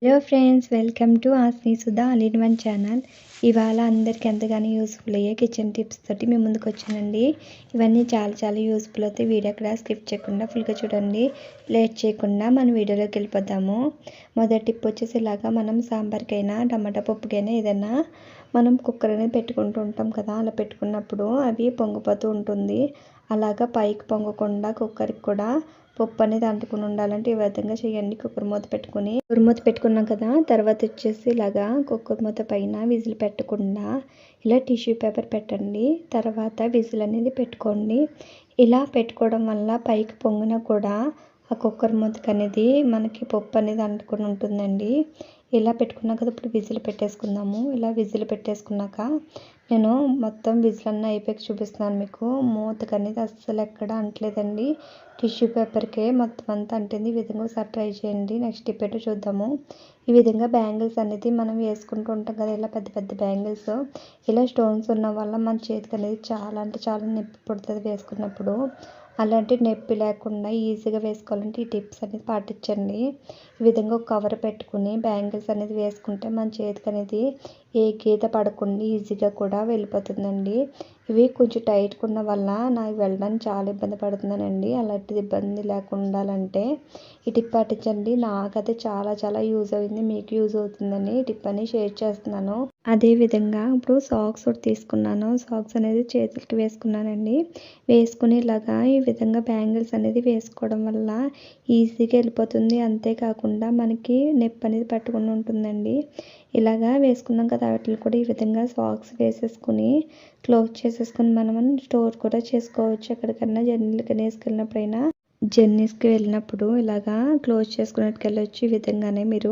Hello friends, welcome to ఆస్ని Sudha all in one channel. ఇవాళ అందరికీ ఎంతగానో యూస్ఫుల్ అయ్యే కిచెన్ టిప్స్ తోటి మీ ముందుకు వచ్చానండి. ఇవన్నీ చాలా యూస్ఫుల్ అవుతాయి. వీడియో అక్కడ స్కిప్ చేయకుండా ఫుల్గా చూడండి. లేట్ చేయకుండా మన వీడియోలోకి వెళ్ళిపోదాము. మొదటి టిప్ వచ్చేసి ఇలాగా మనం సాంబార్కైనా టమాటా పప్పుకైనా ఏదైనా మనం కుక్కర్ అనేది పెట్టుకుంటూ ఉంటాం కదా, అలా పెట్టుకున్నప్పుడు అవి పొంగిపోతూ ఉంటుంది. అలాగా పైకి పొంగకుండా కుక్కర్కి కూడా పప్పు అనేది అంటుకుని ఉండాలంటే ఈ విధంగా చేయండి. కుక్కర్ మూత పెట్టుకున్నాం కదా, తర్వాత వచ్చేసి ఇలాగా కుక్కర్ మూత పైన విజిల్ పెట్టకుండా ఇలా టిష్యూ పేపర్ పెట్టండి. తర్వాత విజిల్ అనేది పెట్టుకోండి. ఇలా పెట్టుకోవడం వల్ల పైకి పొంగినా కూడా ఆ కుక్కర్ మూతకి అనేది మనకి పప్పు అనేది అంటుకుని ఉంటుందండి. ఇలా పెట్టుకున్నాక కదా ఇప్పుడు విజిల్ పెట్టేసుకుందాము. ఇలా విజిల్ పెట్టేసుకున్నాక నేను మొత్తం విజిల్ అన్నీ అయిపోయి చూపిస్తున్నాను మీకు. మూతకు అనేది అస్సలు ఎక్కడ అంటలేదండి, టిష్యూ పేపర్కే మొత్తం అంతా అంటుంది. ఈ విధంగా ఒకసారి ట్రై చేయండి. నెక్స్ట్ టిప్ ఏంటో చూద్దాము. ఈ విధంగా బ్యాంగిల్స్ అనేది మనం వేసుకుంటూ ఉంటాం కదా, ఇలా పెద్ద బ్యాంగిల్స్ ఇలా స్టోన్స్ ఉన్న వల్ల మన చేతికి అనేది చాలా నొప్పి పుడుతుంది వేసుకున్నప్పుడు. అలాంటి నొప్పి లేకుండా ఈజీగా వేసుకోవాలంటే ఈ టిప్స్ అనేది పాటించండి. ఈ విధంగా ఒక కవర్ పెట్టుకుని బ్యాంగిల్స్ అనేది వేసుకుంటే మన చేతికి అనేది ఏ గీత పడకుండా ఈజీగా కూడా వెళ్ళిపోతుందండి. ఇవి కొంచెం టైట్గా ఉన్న వల్ల నాకు వెళ్ళడానికి చాలా ఇబ్బంది పడుతున్నానండి. అలాంటిది ఇబ్బంది లేకుండా ఉండాలంటే ఈ టిప్ పాటించండి. నాకైతే చాలా యూజ్ అయింది, మీకు యూజ్ అవుతుందని ఈ టిప్ అని షేర్ చేస్తున్నాను. అదేవిధంగా ఇప్పుడు సాక్స్ ఒకటి తీసుకున్నాను. సాక్స్ అనేది చేతులకి వేసుకున్నానండి. వేసుకుని ఇలాగా ఈ విధంగా బ్యాంగిల్స్ అనేది వేసుకోవడం వల్ల ఈజీగా వెళ్ళిపోతుంది. అంతేకాకుండా మనకి నొప్పి అనేది పట్టుకుని ఉంటుందండి. ఇలాగా వేసుకున్నాం కదా, వాటిని కూడా ఈ విధంగా సాక్స్ వేసేసుకుని క్లోజ్ చేసేసుకుని మనం స్టోర్ కూడా చేసుకోవచ్చు. ఎక్కడికన్నా జర్నీస్కి వెళ్ళినప్పుడు ఇలాగా క్లోజ్ చేసుకున్నట్టుకు వెళ్ళొచ్చు. ఈ విధంగానే మీరు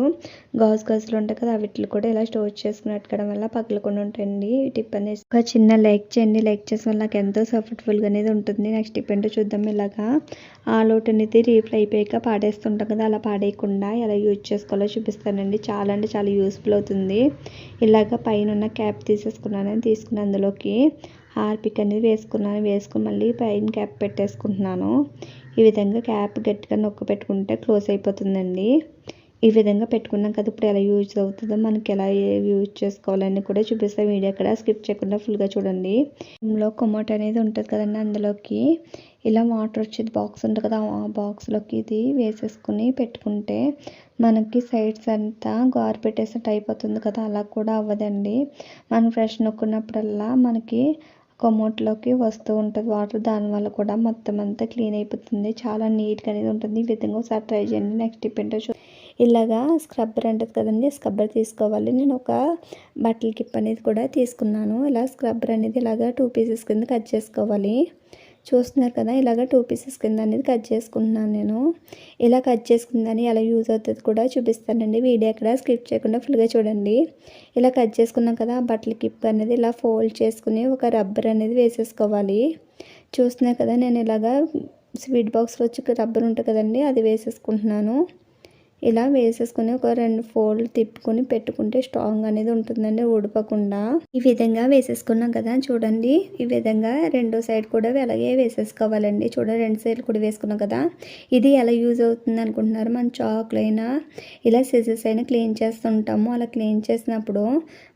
గాజులు ఉంటాయి కదా, వీటిని కూడా ఇలా స్టోర్ చేసుకున్నట్టుకోవడం వల్ల పగలకుండా ఉంటాయండి. ఈ టిప్ అనేది ఒక చిన్న లైక్ చేయండి. లైక్ చేసిన వల్ల నాకు ఎంతో సపోర్ట్ఫుల్గా అనేది ఉంటుంది. నెక్స్ట్ టిప్ ఏంటో చూద్దాం. ఇలాగా ఆల్ అవుట్ అనేది రీఫిల్ అయిపోయాక పాడేస్తుంటాం కదా, అలా పాడేయకుండా ఎలా యూజ్ చేసుకోవాలో చూపిస్తానండి. చాలా యూస్ఫుల్ అవుతుంది. ఇలాగ పైన ఉన్న క్యాప్ తీసుకుని అందులోకి హార్పిక్ అనేది వేసుకుని మళ్ళీ పైన క్యాప్ పెట్టేసుకుంటున్నాను. ఈ విధంగా క్యాప్ గట్టిగా నొక్కి పెట్టుకుంటే క్లోజ్ అయిపోతుందండి. ఈ విధంగా పెట్టుకున్నాం కదా, ఇప్పుడు ఎలా యూజ్ అవుతుందో మనకి ఎలా యూజ్ చేసుకోవాలని కూడా చూపిస్తాను. వీడియో అక్కడ స్కిప్ చేయకుండా ఫుల్గా చూడండి. ఇందులో కొమోట్ అనేది ఉంటుంది కదండి, అందులోకి ఇలా వాటర్ వచ్చేది బాక్స్ ఉంటుంది కదా, ఆ బాక్స్లోకి ఇది వేసేసుకుని పెట్టుకుంటే మనకి సైడ్స్ అంతా గారు పెట్టేసినట్టు అయిపోతుంది కదా, అలా కూడా అవ్వదండి. మనం ఫ్రెష్ నొక్కున్నప్పుడల్లా మనకి కొమోట్లోకి వస్తూ ఉంటుంది వాటర్. దానివల్ల కూడా మొత్తం అంతా క్లీన్ అయిపోతుంది. చాలా నీట్గా అనేది ఉంటుంది. ఈ విధంగా ఒకసారి ట్రై చేయండి. నెక్స్ట్ టిప్ ఏంటో ఇలాగా స్క్రబ్బర్ ఉంటుంది కదండి, స్క్రబ్బర్ తీసుకోవాలి. నేను ఒక బట్టల కిప్ అనేది కూడా తీసుకున్నాను. ఇలా స్క్రబ్బర్ అనేది ఇలాగా 2 పీసెస్ కింద కట్ చేసుకోవాలి. చూస్తున్నారు కదా, ఇలాగ 2 పీసెస్ కింద అనేది కట్ చేసుకుంటున్నాను నేను. ఇలా కట్ చేసుకుందని ఎలా యూజ్ అవుతుంది కూడా చూపిస్తానండి. వీడియో అక్కడ స్కిప్ చేయకుండా ఫుల్గా చూడండి. ఇలా కట్ చేసుకున్నాం కదా, బట్టల కిప్ అనేది ఇలా ఫోల్డ్ చేసుకుని ఒక రబ్బర్ అనేది వేసేసుకోవాలి. చూస్తున్నారు కదా, నేను ఇలాగా స్వీట్ బాక్స్లో వచ్చి రబ్బర్ ఉంటుంది కదండి, అది వేసేసుకుంటున్నాను. ఇలా వేసేసుకుని ఒక 2 ఫోల్డ్ తిప్పుకొని పెట్టుకుంటే స్ట్రాంగ్ అనేది ఉంటుందండి, ఊడిపోకుండా. ఈ విధంగా వేసేసుకున్నాం కదా, చూడండి. ఈ విధంగా రెండో సైడ్ కూడా అలాగే వేసేసుకోవాలండి. చూడండి, 2 సైడ్లు కూడా వేసుకున్నాం కదా. ఇది ఎలా యూజ్ అవుతుంది అనుకుంటున్నారు? మన చాకులైనా ఇలా సిజర్స్ అయినా క్లీన్ చేస్తుంటాము. అలా క్లీన్ చేసినప్పుడు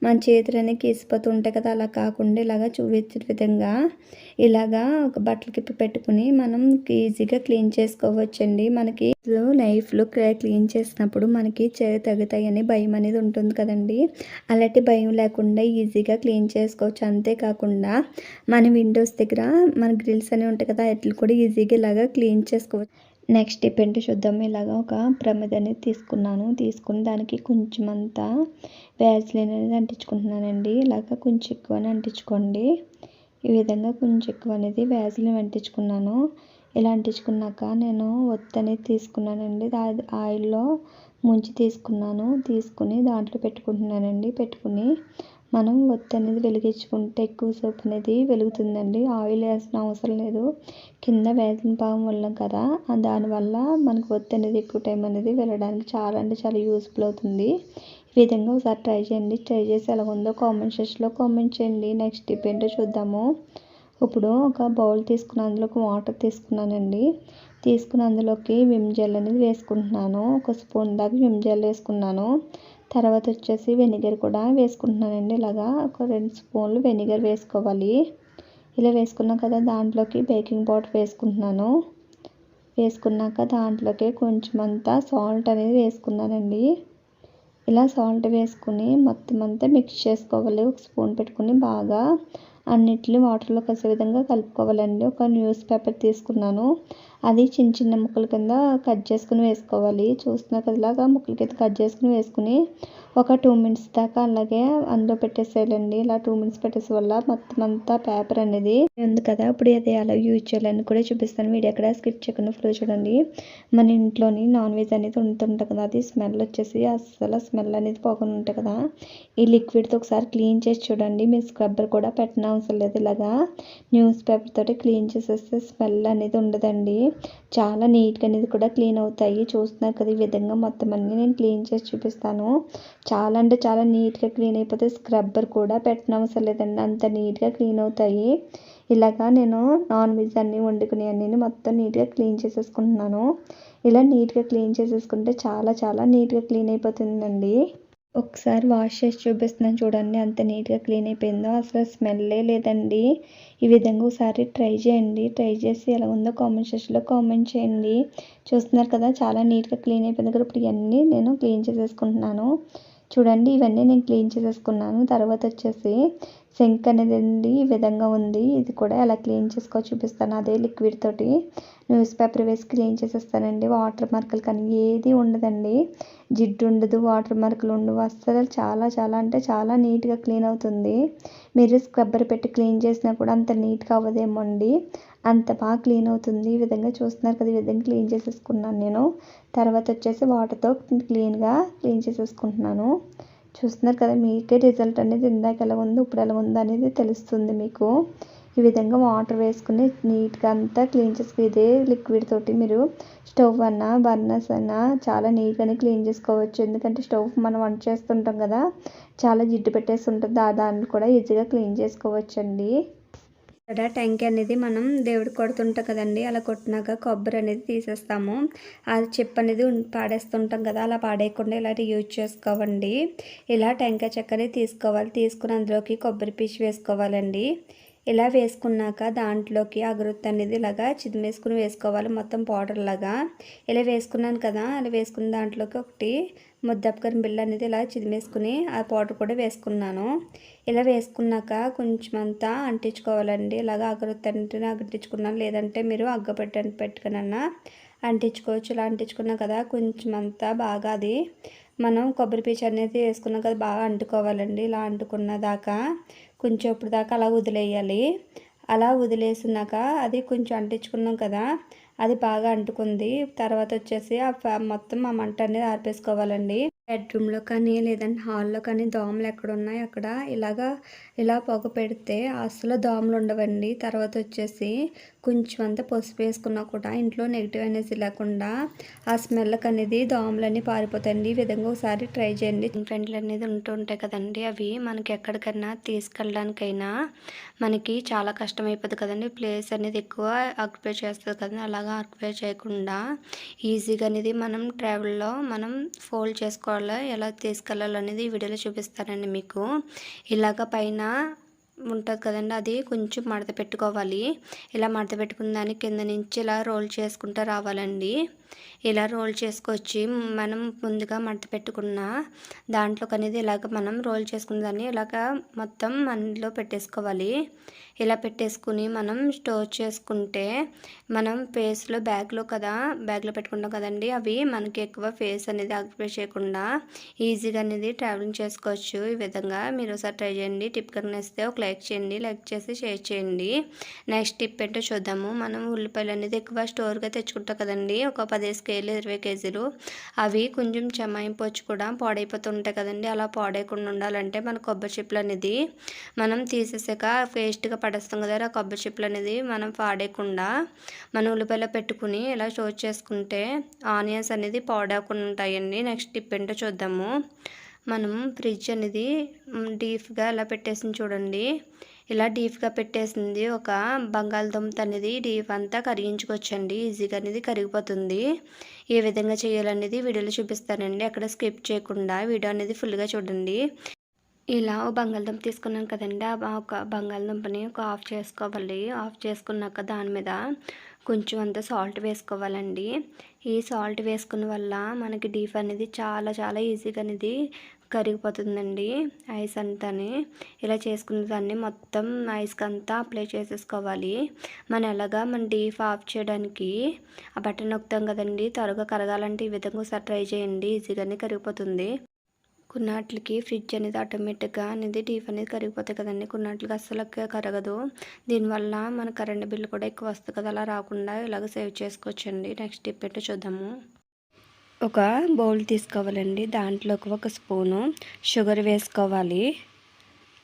మన చేతులు అనేవి కీసిపోతూ ఉంటాయి కదా, అలా కాకుండా ఇలాగా చూపించే విధంగా ఇలాగా ఒక బట్టలకి పెట్టుకుని మనం ఈజీగా క్లీన్ చేసుకోవచ్చండి. మనకి లైఫ్లో క్లీన్ చేసినప్పుడు మనకి తగ్గుతాయని భయం అనేది ఉంటుంది కదండి, అలాంటి భయం లేకుండా ఈజీగా క్లీన్ చేసుకోవచ్చు. అంతేకాకుండా మన విండోస్ దగ్గర మన గ్రిల్స్ అనేవి ఉంటాయి కదా, వాటిని కూడా ఈజీగా ఇలాగా క్లీన్ చేసుకోవచ్చు. నెక్స్ట్ టిప్ ఏంటో చూద్దాం. ఇలాగా ఒక ప్రమిద అనేది తీసుకుని దానికి కొంచెం అంతా వ్యాజ్లైన్ అనేది అంటించుకుంటున్నానండి. ఇలాగా కొంచెం ఎక్కువనే అంటించుకోండి. ఈ విధంగా కొంచెం ఎక్కువ అనేది వ్యాజ్లైన్ అంటించుకున్నాను. ఇలా అంటించుకున్నాక నేను ఒత్తి అనేది తీసుకున్నానండి. ఆయిల్లో ముంచి తీసుకుని దాంట్లో పెట్టుకుంటున్నానండి. పెట్టుకుని మనం ఒత్తి అనేది వెలిగించుకుంటే ఎక్కువసేపు అనేది వెలుగుతుందండి. ఆయిల్ వేసిన అవసరం లేదు, కింద వేసిన పాము వల్ల కదా, దానివల్ల మనకు ఒత్తి అనేది ఎక్కువ టైం అనేది వెళ్ళడానికి చాలా యూస్ఫుల్ అవుతుంది. ఈ విధంగా ఒకసారి ట్రై చేయండి. ట్రై చేసి ఎలా ఉందో కామెంట్ సెక్షన్లో కామెంట్ చేయండి. నెక్స్ట్ టిప్ ఏంటో చూద్దాము. ఇప్పుడు ఒక బౌల్ తీసుకుని అందులోకి వాటర్ తీసుకున్నానండి. తీసుకుని అందులోకి విమ్ జెల్ అనేది వేసుకుంటున్నాను. ఒక స్పూన్ దాకా విమ్ జెల్ వేసుకున్నాను. తర్వాత వచ్చేసి వెనిగర్ కూడా వేసుకుంటున్నానండి. ఇలాగా ఒక 2 స్పూన్లు వెనిగర్ వేసుకోవాలి. ఇలా వేసుకున్నాం కదా, దాంట్లోకి బేకింగ్ పౌడర్ వేసుకుంటున్నాను. వేసుకున్నాక దాంట్లోకి కొంచెం అంతా సాల్ట్ అనేది వేసుకున్నానండి. ఇలా సాల్ట్ వేసుకుని మొత్తం అంతా మిక్స్ చేసుకోవాలి. ఒక స్పూన్ పెట్టుకుని బాగా అన్నిటిని వాటర్లో కలిసే విధంగా కలుపుకోవాలండి. ఒక న్యూస్ పేపర్ తీసుకున్నాను. అది చిన్న చిన్న ముక్కల కింద కట్ చేసుకుని వేసుకోవాలి. చూస్తున్నారు కదా, ఇలాగా ముక్కల కింద కట్ చేసుకుని వేసుకుని ఒక 2 మినిట్స్ దాకా అలాగే అందులో పెట్టేసేయాలండి. ఇలా 2 మినిట్స్ పెట్టేసే వల్ల మొత్తం అంతా పేపర్ అనేది ఉంది కదా. ఇప్పుడు అది ఎలా యూజ్ చేయాలని కూడా చూపిస్తాను. వీడియో ఎక్కడ స్కిప్ చేయకుండా ఫుల్ చూడండి. మన ఇంట్లోని నాన్ వెజ్ అనేది ఉంటుంటుంది కదా, అది స్మెల్ వచ్చేసి అస్సలు స్మెల్ అనేది పోకుండా ఉంటుంది కదా. ఈ లిక్విడ్తో ఒకసారి క్లీన్ చేసి చూడండి. మీరు స్క్రబ్బర్ కూడా పెట్టిన అవసరం లేదు. ఇలాగా న్యూస్ పేపర్ తోటి క్లీన్ చేసేస్తే స్మెల్ అనేది ఉండదండి. చాలా నీట్గా అనేది కూడా క్లీన్ అవుతాయి. చూస్తున్నారు కదా, ఈ విధంగా మొత్తం అన్నీ నేను క్లీన్ చేసి చూపిస్తాను. చాలా అంటే చాలా నీట్గా క్లీన్ అయిపోతే స్క్రబ్బర్ కూడా పెట్టనవసరం లేదండి, అంత నీట్గా క్లీన్ అవుతాయి. ఇలాగా నేను నాన్ వెజ్ అన్నీ వండుకునే అన్నీ మొత్తం నీట్గా క్లీన్ చేసేసుకుంటున్నాను. ఇలా నీట్గా క్లీన్ చేసేసుకుంటే చాలా చాలా నీట్గా క్లీన్ అయిపోతుందండి. ఒకసారి వాష్ చేసి చూపిస్తున్నాను చూడండి, అంత నీట్గా క్లీన్ అయిపోయిందో. అసలు స్మెల్లే లేదండి. ఈ విధంగా ఒకసారి ట్రై చేయండి. ట్రై చేసి ఎలా ఉందో కామెంట్ సెక్షన్లో కామెంట్ చేయండి. చూస్తున్నారు కదా, చాలా నీట్గా క్లీన్ అయిపోయింది కదా. ఇప్పుడు ఇవన్నీ నేను క్లీన్ చేసేసుకుంటున్నాను. చూడండి, ఇవన్నీ నేను క్లీన్ చేసేసుకున్నాను. తర్వాత వచ్చేసి సింక్ అనేది ఈ విధంగా ఉంది. ఇది కూడా ఎలా క్లీన్ చేసుకో చూపిస్తాను. అదే లిక్విడ్ తోటి న్యూస్ పేపర్ వేసి క్లీన్ చేసేస్తానండి. వాటర్ మార్కులు కానీ ఏది ఉండదండి. జిడ్డు ఉండదు, వాటర్ మార్కులు ఉండవు. అస్సలు చాలా చాలా అంటే చాలా నీట్గా క్లీన్ అవుతుంది. మీరు స్క్రబ్బర్ పెట్టి క్లీన్ చేసినా కూడా అంత నీట్గా అవ్వదేమో అండి, అంత బాగా క్లీన్ అవుతుంది. ఈ విధంగా చూస్తున్నారు కదా, ఈ విధంగా క్లీన్ చేసేసుకున్నాను నేను. తర్వాత వచ్చేసి వాటర్తో క్లీన్గా క్లీన్ చేసేసుకుంటున్నాను. చూస్తున్నారు కదా, మీకే రిజల్ట్ అనేది ఇందాక ఎలా ఉందో ఇప్పుడు ఎలా ఉందో అనేది తెలుస్తుంది మీకు. ఈ విధంగా వాటర్ వేసుకుని నీట్గా అంతా క్లీన్ చేసుకుని ఇదే లిక్విడ్ తోటి మీరు స్టవ్ అన్నా బర్నర్స్ అన్నా చాలా నీట్గానే క్లీన్ చేసుకోవచ్చు. ఎందుకంటే స్టవ్ మనం వంట చేస్తుంటాం కదా, చాలా జిడ్డు పెట్టేసి ఉంటుంది. దాన్ని కూడా ఈజీగా క్లీన్ చేసుకోవచ్చండి. ఇక్కడ టెంకి అనేది మనం దేవుడు కొడుతుంటాం కదండి, అలా కొట్టినాక కొబ్బరి అనేది తీసేస్తాము. అది చెప్పు అనేది పాడేస్తుంటాం కదా, అలా పాడేయకుండా ఇలా యూజ్ చేసుకోవండి. ఇలా టెంకాయ చెక్కని తీసుకోవాలి. తీసుకుని అందులోకి కొబ్బరి పీచు వేసుకోవాలండి. ఇలా వేసుకున్నాక దాంట్లోకి అగరొత్తి అనేది ఇలాగా చిదిమేసుకుని వేసుకోవాలి, మొత్తం పౌడర్ లాగా. ఇలా వేసుకున్నాను కదా, అలా వేసుకున్న దాంట్లోకి ఒకటి ముద్దపకరం బిళ్ళ అనేది ఇలా చిదిమేసుకుని ఆ పౌడర్ కూడా వేసుకున్నాను. ఇలా వేసుకున్నాక కొంచెం అంతా అంటించుకోవాలండి. ఇలాగా అగరొత్తి అంటే అంటించుకున్నాను, లేదంటే మీరు పెట్టుకునన్నా అంటించుకోవచ్చు. ఇలా అంటించుకున్నాం కదా, కొంచెం అంతా బాగా అది మనం కొబ్బరి పీచు అనేది వేసుకున్నాం కదా, బాగా అంటుకోవాలండి. ఇలా అంటుకున్న దాకా కొంచెం ఇప్పుడు దాకా అలా వదిలేయాలి. అలా వదిలేసినాక అది కొంచెం అంటించుకున్నాం కదా, అది బాగా అంటుకుంది. తర్వాత వచ్చేసి మొత్తం ఆ మంట అనేది ఆర్పేసుకోవాలండి. బెడ్రూమ్లో కానీ లేదంటే హాల్లో కానీ దోమలు ఎక్కడ ఉన్నాయి అక్కడ ఇలా పొగ పెడితే అసలు దోమలు ఉండవండి. తర్వాత వచ్చేసి కొంచెం అంతా పసుపు వేసుకున్నా కూడా ఇంట్లో నెగిటివ్ ఎనర్జీ లేకుండా ఆ స్మెల్కి అనేది దోమలన్నీ పారిపోతాయండి. ఈ విధంగా ఒకసారి ట్రై చేయండి. ఫ్రెండ్లు అనేది ఉంటూ ఉంటాయి కదండి, అవి మనకి ఎక్కడికైనా తీసుకెళ్ళడానికైనా మనకి చాలా కష్టమైపోతుంది కదండి. ప్లేస్ అనేది ఎక్కువ ఆక్యుపై చేస్తుంది కదండి. అలాగా ఆక్యుపై చేయకుండా ఈజీగా అనేది మనం ట్రావెల్లో మనం ఫోల్డ్ చేసుకోవాలి. ఎలా తీసుకెళ్ళాలనేది ఈ వీడియోలో చూపిస్తానండి మీకు. ఇలాగ పైన ఉంటుంది కదండి, అది కొంచెం మడత పెట్టుకోవాలి. ఇలా మడత పెట్టుకున్న దాన్ని కింద నుంచి ఇలా రోల్ చేసుకుంటూ రావాలండి. ఇలా రోల్ చేసుకొచ్చి మనం ముందుగా మడత పెట్టుకున్న దాంట్లోకి అనేది ఇలాగ మనం రోల్ చేసుకున్న దాన్ని ఇలాగ మొత్తం మనలో పెట్టేసుకోవాలి. ఇలా పెట్టేసుకుని మనం స్టోర్ చేసుకుంటే మనం ఫేస్లో బ్యాగ్లో పెట్టుకుంటాం కదండి, అవి మనకి ఎక్కువ ఫేస్ అనేది ఆక్యుపై చేయకుండా ఈజీగా అనేది ట్రావెలింగ్ చేసుకోవచ్చు. ఈ విధంగా మీరు ఒకసారి ట్రై చేయండి. టిప్ కనుక ఇస్తే ఒక లైక్ చేయండి, లైక్ చేసి షేర్ చేయండి. నెక్స్ట్ టిప్ ఏంటో చూద్దాము. మనం ఉల్లిపాయలు అనేది ఎక్కువ స్టోర్గా తెచ్చుకుంటాం కదండి, ఒక 10 కేజీలు 20 కేజీలు. అవి కొంచెం చెమాయింపొచ్చి కూడా పాడైపోతుంటాయి కదండి. అలా పాడైకుండా ఉండాలంటే మన కొబ్బరి చిప్పలు అనేది మనం తీసేసాక పేస్ట్గా పడేస్తాం కదా, ఆ కొబ్బరి చిప్పలు అనేది మనం పాడేయకుండా మనం ఉల్లిపాయలో పెట్టుకుని ఇలా స్టోర్ చేసుకుంటే ఆనియన్స్ అనేది పాడవకుండా ఉంటాయండి. నెక్స్ట్ టిప్ ఏంటో చూద్దాము. మనం ఫ్రిడ్జ్ అనేది డీప్గా ఇలా పెట్టేసి చూడండి, ఇలా డీప్గా పెట్టేసింది ఒక బంగాళదుంప అనేది డీప్ అంతా కరిగించుకోవచ్చండి. ఈజీగా అనేది కరిగిపోతుంది. ఏ విధంగా చేయాలనేది వీడియోలో చూపిస్తానండి. అక్కడ స్కిప్ చేయకుండా వీడియో అనేది ఫుల్గా చూడండి. ఇలా ఓ బంగాళదుంప తీసుకున్నాం కదండి. ఒక బంగాళదుంపని ఆఫ్ చేసుకోవాలి. ఆఫ్ చేసుకున్నాక దాని మీద కొంచెం అంత సాల్ట్ వేసుకోవాలండి. ఈ సాల్ట్ వేసుకున్న వల్ల మనకి డీప్ అనేది చాలా చాలా ఈజీగా అనేది కరిగిపోతుందండి. ఐస్ అంతాని ఇలా చేసుకున్న దాన్ని మొత్తం ఐస్కి అంతా అప్లై చేసేసుకోవాలి. మన డీప్ ఆఫ్ చేయడానికి ఆ బటన్ నొక్కుతాం కదండి. త్వరగా కరగాలంటే ఈ విధంగా ఒకసారి ట్రై చేయండి. ఈజీగానే కరిగిపోతుంది. కొన్నాట్లకి ఫ్రిడ్జ్ అనేది ఆటోమేటిక్గా అనేది డీప్ అనేది కరిగిపోతాయి కదండి. కొన్నాట్లకి అస్సలు కరగదు. దీనివల్ల మన కరెంట్ బిల్లు కూడా ఎక్కువ వస్తుంది కదా. అలా రాకుండా ఇలాగ సేవ్ చేసుకోవచ్చండి. నెక్స్ట్ టిప్ ఏంటో చూద్దాము. ఒక బౌల్ తీసుకోవాలండి. దాంట్లోకి ఒక స్పూను షుగర్ వేసుకోవాలి.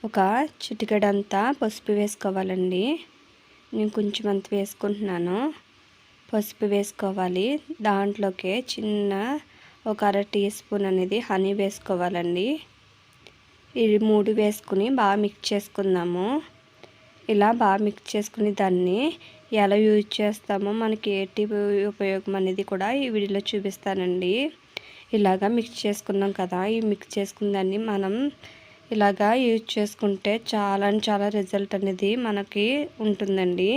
ఒక చిటికెడంతా పసుపు వేసుకోవాలండి. నేను కొంచెం అంత వేసుకుంటున్నాను. పసుపు వేసుకోవాలి. దాంట్లోకి ఒక అర టీ స్పూన్ అనేది హనీ వేసుకోవాలండి. ఇది 3 వేసుకుని బాగా మిక్స్ చేసుకుందాము. ఇలా బాగా మిక్స్ చేసుకుని దాన్ని ఎలా యూజ్ చేస్తామో మనకి ఏంటి ఉపయోగం అనేది కూడా ఈ వీడియోలో చూపిస్తానండి. ఇలాగా మిక్స్ చేసుకున్నాం కదా. ఈ మిక్స్ చేసుకున్న దాన్ని మనం ఇలాగా యూజ్ చేసుకుంటే చాలా రిజల్ట్ అనేది మనకి ఉంటుందండి.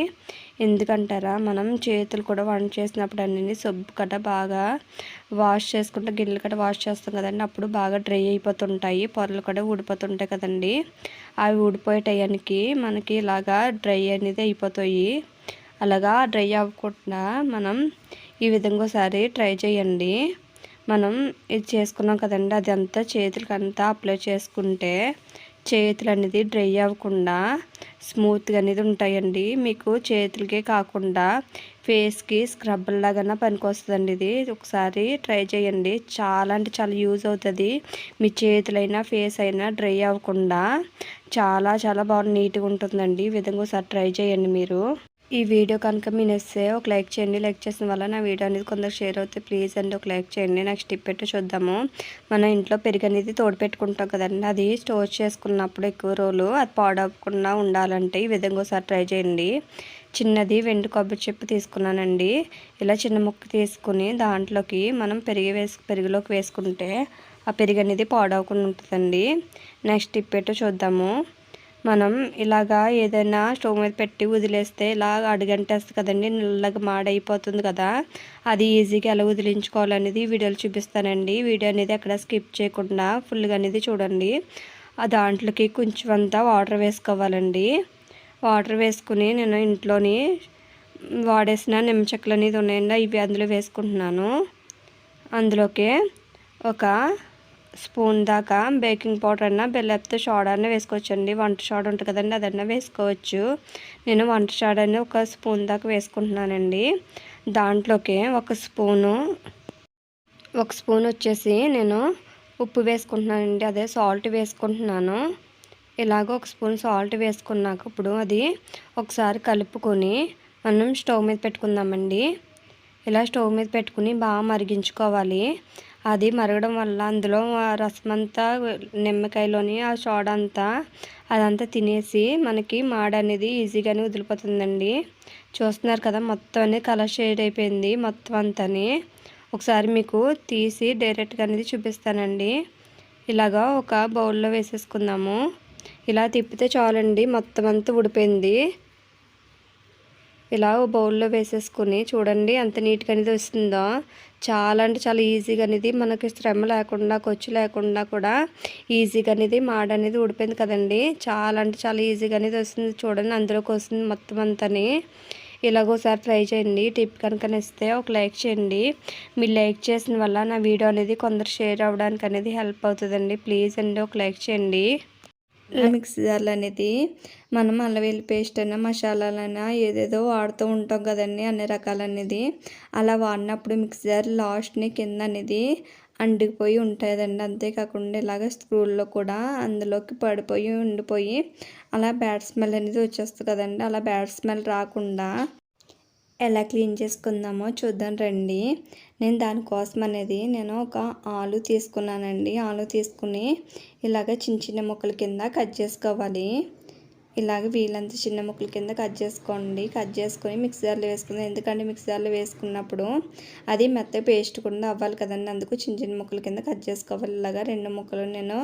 ఎందుకంటారా, మనం చేతులు కూడా వంట చేసినప్పుడు అన్నీ సబ్బు కట్ట బాగా వాష్ చేసుకుంటే గిన్నెలు కట్ట వాష్ చేస్తాం కదండి. అప్పుడు బాగా డ్రై అయిపోతుంటాయి. పొరలు కూడా ఊడిపోతుంటాయి కదండి. అవి ఊడిపోయే టయానికి మనకి ఇలాగా డ్రై అనేది అయిపోతాయి. అలాగా డ్రై అవ్వకుండా మనం ఈ విధంగా ఒకసారి ట్రై చేయండి. మనం ఇది చేసుకున్నాం కదండి. అది అంతా చేతులకంతా అప్లై చేసుకుంటే చేతులు అనేది డ్రై అవ్వకుండా స్మూత్గా అనేది ఉంటాయండి. మీకు చేతులకే కాకుండా ఫేస్కి స్క్రబ్ లాగా పనికొస్తుందండి. ఇది ఒకసారి ట్రై చేయండి. చాలా అంటే చాలా యూజ్ అవుతుంది. మీ చేతులైనా ఫేస్ అయినా డ్రై అవ్వకుండా చాలా బాగా నీట్గా ఉంటుందండి. ఈ విధంగా ఒకసారి ట్రై చేయండి మీరు. ఈ వీడియో కనుక మీ నచ్చితే ఒక లైక్ చేయండి. లైక్ చేసిన వల్ల నా వీడియో అనేది కొందరు షేర్ అవుతుంది. ప్లీజ్ అండి ఒక లైక్ చేయండి. నెక్స్ట్ టిప్ పెట్టు చూద్దాము. మన ఇంట్లో పెరుగు అనేది తోడు పెట్టుకుంటాం కదండి. అది స్టోర్ చేసుకున్నప్పుడు ఎక్కువ రోజులు అది పాడవకుండా ఉండాలంటే ఈ విధంగా ఒకసారి ట్రై చేయండి. చిన్నది వెండి కొబ్బరి చెప్పు తీసుకున్నానండి. ఇలా చిన్న ముక్క తీసుకుని దాంట్లోకి మనం పెరుగులోకి వేసుకుంటే ఆ పెరుగు అనేది పాడవకుండా ఉంటుందండి. నెక్స్ట్ టిప్ పెట్టు చూద్దాము. మనం ఇలాగా ఏదైనా స్టవ్ మీద పెట్టి వదిలేస్తే ఇలా అడుగంటేస్తుంది కదండి. నల్లగా మాడైపోతుంది కదా. అది ఈజీగా ఎలా వదిలించుకోవాలనేది వీడియోలో చూపిస్తానండి. వీడియో అనేది అక్కడ స్కిప్ చేయకుండా ఫుల్గా అనేది చూడండి. దాంట్లోకి కొంచెం అంతా వాటర్ వేసుకోవాలండి. వాటర్ వేసుకుని నేను ఇంట్లోని వాడేసిన నిమ్మ చెక్కలు అనేది ఉన్నాయండి. ఇవి అందులో వేసుకుంటున్నాను. అందులోకి ఒక స్పూన్ దాకా బేకింగ్ పౌడర్ అన్నా బెల్లపు సోడా అన్న వేసుకోవచ్చండి. వంట సోడా ఉంటుంది కదండి, అదన్నా వేసుకోవచ్చు. నేను వంట సోడాని ఒక స్పూన్ దాకా వేసుకుంటున్నానండి. దాంట్లోకి ఒక స్పూన్ వచ్చేసి నేను ఉప్పు వేసుకుంటున్నానండి. అదే సాల్ట్ వేసుకుంటున్నాను. ఇలాగ ఒక స్పూన్ సాల్ట్ వేసుకున్నాక ఇప్పుడు అది ఒకసారి కలుపుకొని మనం స్టవ్ మీద పెట్టుకుందామండి. ఇలా స్టవ్ మీద పెట్టుకుని బాగా మరిగించుకోవాలి. అది మరగడం వల్ల అందులో రసం అంతా నిమ్మకాయలోని ఆ సోడా అంతా అదంతా తినేసి మనకి మాడ అనేది ఈజీగానే వదిలిపోతుందండి. చూస్తున్నారు కదా, మొత్తం అనేది కలర్ షేడ్ అయిపోయింది మొత్తం అంతాని. ఒకసారి మీకు తీసి డైరెక్ట్గా అనేది చూపిస్తానండి. ఇలాగా ఒక బౌల్లో వేసేసుకుందాము. ఇలా తిప్పితే చాలండి, మొత్తం అంతా ఉడిపోయింది. ఇలా బౌల్లో వేసేసుకుని చూడండి ఎంత నీట్గా అనేది వస్తుందో. చాలా అంటే చాలా ఈజీగా అనేది మనకి శ్రమ లేకుండా ఖర్చు లేకుండా కూడా ఈజీగా అనేది మాడ అనేది ఉడిపోయింది కదండి. చాలా అంటే చాలా ఈజీగా అనేది వస్తుంది. చూడండి అందులోకి వస్తుంది మొత్తం అంతని. ఇలాగోసారి ట్రై చేయండి. టిప్ కనుక నచ్చితే ఒక లైక్ చేయండి. మీరు లైక్ చేసిన వల్ల నా వీడియో అనేది కొందరు షేర్ అవ్వడానికి అనేది హెల్ప్ అవుతుందండి. ప్లీజ్ అండి ఒక లైక్ చేయండి. మిక్సీ జార్లు అనేది మనం అల్లం వెల్లుల్లి పేస్ట్ అయినా మసాలాలైనా ఏదేదో వాడుతూ ఉంటాం కదండి, అన్ని రకాలనేది. అలా వాడినప్పుడు మిక్సీ జార్ లాస్ట్ని కింద అనేది అంటుకుపోయి ఉంటుందండి. అంతేకాకుండా ఇలాగ స్క్రూల్లో కూడా అందులోకి పడిపోయి ఉండిపోయి అలా బ్యాడ్ స్మెల్ అనేది వచ్చేస్తుంది కదండి. అలా బ్యాడ్ స్మెల్ రాకుండా ఎలా క్లీన్ చేసుకుందామో చూద్దాం రండి. నేను దానికోసం అనేది ఒక ఆలు తీసుకున్నానండి. ఆలు తీసుకుని ఇలాగ చిన్న చిన్న ముక్కల కింద కట్ చేసుకోవాలి. ఇలాగ వీలంత చిన్న ముక్కల కింద కట్ చేసుకోండి. కట్ చేసుకొని మిక్సీ జార్లో వేసుకుందాం. ఎందుకంటే మిక్సీ జార్లో వేసుకున్నప్పుడు అది మెత్తగా పేస్ట్ కూడా అవ్వాలి కదండి. అందుకు చిన్న చిన్న ముక్కల కింద కట్ చేసుకోవాలి. ఇలాగా 2 ముక్కలు నేను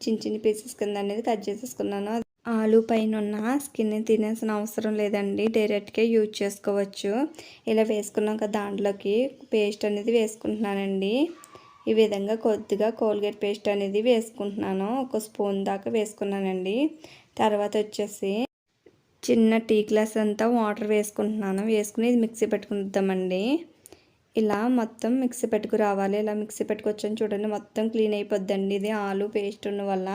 చిన్న చిన్న పీసెస్ కింద అనేది కట్ చేసేసుకున్నాను. ఆలు పైన ఉన్న స్కిన్ తినేసిన అవసరం లేదండి, డైరెక్ట్గా యూజ్ చేసుకోవచ్చు. ఇలా వేసుకున్నాక దాంట్లోకి పేస్ట్ అనేది వేసుకుంటున్నానండి. ఈ విధంగా కొద్దిగా కోల్గేట్ పేస్ట్ అనేది వేసుకుంటున్నాను. 1 స్పూన్ దాకా వేసుకున్నానండి. తర్వాత వచ్చేసి చిన్న టీ గ్లాస్ అంతా వాటర్ వేసుకుంటున్నాను. వేసుకుని ఇది మిక్సీ పెట్టుకుందామండి. ఇలా మొత్తం మిక్సీ పెట్టుకు రావాలి. ఇలా మిక్సీ పెట్టుకొచ్చని చూడండి, మొత్తం క్లీన్ అయిపోద్దండి. ఇది ఆలు పేస్ట్ ఉన్న వల్ల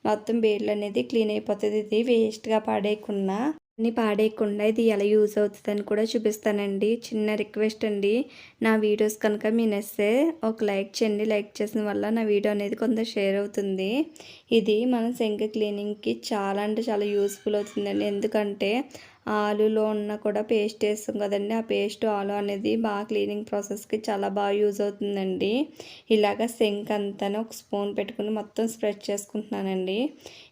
మొత్తం బేడ్లు అనేది క్లీన్ అయిపోతుంది. ఇది వేస్ట్గా పాడేయకుండా ఇది ఎలా యూజ్ అవుతుందని కూడా చూపిస్తానండి. చిన్న రిక్వెస్ట్ అండి, నా వీడియోస్ కనుక మీ నచ్చితే ఒక లైక్ చేయండి. లైక్ చేసిన వల్ల నా వీడియో అనేది కొంత షేర్ అవుతుంది. ఇది మన సింక్ క్లీనింగ్కి చాలా అంటే చాలా యూస్ఫుల్ అవుతుందండి. ఎందుకంటే ఆలులో ఉన్న కూడా పేస్ట్ వేస్తాం కదండి, ఆ పేస్ట్ ఆలు అనేది బాగా క్లీనింగ్ ప్రాసెస్కి చాలా బాగా యూజ్ అవుతుందండి. ఇలాగ సింక్ అంతా 1 స్పూన్ పెట్టుకుని మొత్తం స్ప్రెడ్ చేసుకుంటున్నానండి.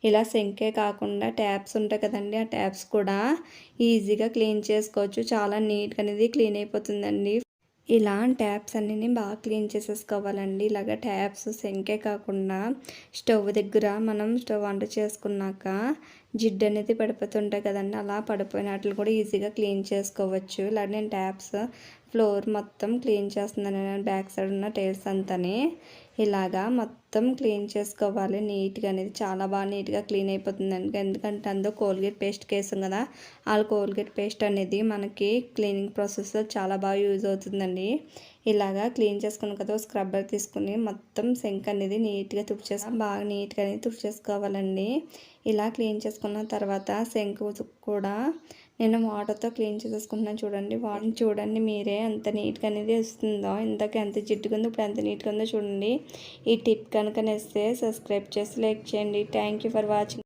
ఇలా సింకే కాకుండా ట్యాప్స్ ఉంటాయి కదండి, ఆ ట్యాప్స్ కూడా ఈజీగా క్లీన్ చేసుకోవచ్చు. చాలా నీట్గా అనేది క్లీన్ అయిపోతుందండి. ఇలా ట్యాప్స్ అన్నీ బాగా క్లీన్ చేసేసుకోవాలండి. ఇలాగ ట్యాప్స్ సింకే కాకుండా స్టవ్ దగ్గర మనం స్టవ్ వంట చేసుకున్నాక జిడ్డు అనేది పడిపోతుంటాయి కదండి, అలా పడిపోయినట్లు కూడా ఈజీగా క్లీన్ చేసుకోవచ్చు. ఇలా నేను ట్యాప్స్ ఫ్లోర్ మొత్తం క్లీన్ చేస్తున్నాను. బ్యాక్ సైడ్ ఉన్న టైల్స్ అంతాని ఇలాగా మొత్తం క్లీన్ చేసుకోవాలి. నీట్గా అనేది చాలా బాగా నీట్గా క్లీన్ అయిపోతుందండి. ఎందుకంటే అందులో కోల్గేట్ పేస్ట్ వేసాం కదా, ఆ కోల్గేట్ పేస్ట్ అనేది మనకి క్లీనింగ్ ప్రాసెస్లో చాలా బాగా యూజ్ అవుతుందండి. ఇలాగా క్లీన్ చేసుకున్న కదా స్క్రబ్బర్ తీసుకుని మొత్తం సింక్ అనేది నీట్గా బాగా నీట్గా అనేది తుడిచేసుకోవాలండి. ఇలా క్లీన్ చేసుకున్న తర్వాత సింక్ కూడా నేను వాటర్తో క్లీన్ చేసేసుకుంటున్నాను. చూడండి మీరే ఎంత నీట్గా అనేది వస్తుందో. ఇందాక ఎంత జిడ్డుగా ఉందో ఇప్పుడు ఎంత నీట్గా ఉందో చూడండి. ఈ టిప్ కనుక నచ్చితే సబ్స్క్రైబ్ చేసి లైక్ చేయండి. Thank you for watching.